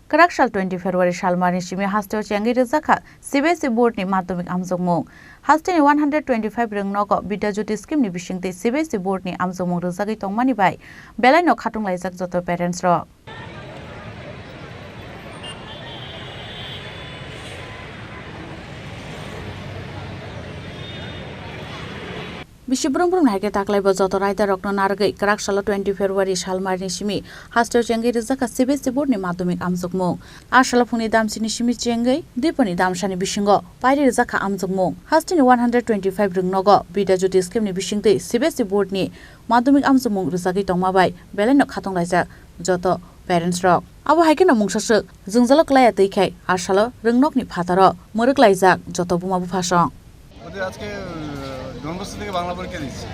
Kraksal 20 February Salmarini Simi Hasteo Chengwi Rijakha CBSE board ni madhyamik amjokmung Hasteo 125 rung nogo bidajoti scheme ni bisingtei CBSE board ni amjokmung rijagui tongmani bai belai no khatunglajak joto parents rok Bishibrung naike taklai bo joto raida rokno nargai Kraksal 20 February Salmarini Simi Hasteo Chengwi Rijakha CBSE board ni madhyamik amjokmung Ashala phungni damsini Simi Chengwi diponi damsani bisingo pairi Rijakha amjokmung Hasteo 125 rung nogo bidajoti scheme ni bisingtei CBSE board ni madhyamik amjokmung rijagui tongmabai belai no khatunglajak joto parents rok abo haike no mungsasuk jungjalo klaya teikhai ashala rungnokni phataro moriklaijak joto buma bufasong ওদের আজকে ডনবস্তি থেকে বাংলা পরীক্ষা দিচ্ছে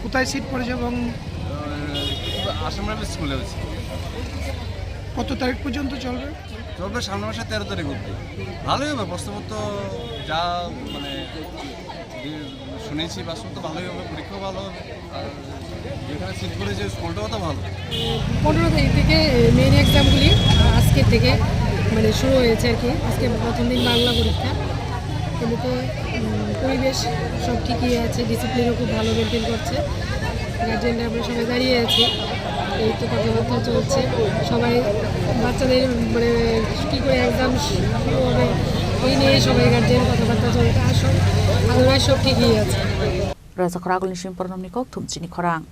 কোথায় seat পড়েছে এবং আসামের স্কুলে হচ্ছে কত তারিখ পর্যন্ত চলবে চলবে সামনের মাসে 13 তারিখ অবধি ভালোই হবে প্রশ্নপত্র যা মানে শুনেছি বাস্তব তো ভালোই হবে পরীক্ষাও ভালো হবে আর যেখানে সিট পড়েছে স্কুলটাও তো ভালো 15 তারিখ থেকে মেইন এক্সামগুলি আজকে থেকে মানে শুরু হয়েছে আর কি আজকে প্রথম দিন বাংলা পরীক্ষা কিন্তু পরিবেশ সব ঠিকই আছে ডিসিপ্লিনও খুব ভালো মেনটেন করছে গার্জেনরা আমরা সবাই দাঁড়িয়ে আছি এই তো কথাবার্তা চলছে সবাই বাচ্চাদের মানে কী করে এক্সাম শুরু হবে এই নিয়ে সবাই গার্জেন কথাবার্তা চলছে আর সব আদরায় সব ঠিকই আছে Rijakha Chini Khorang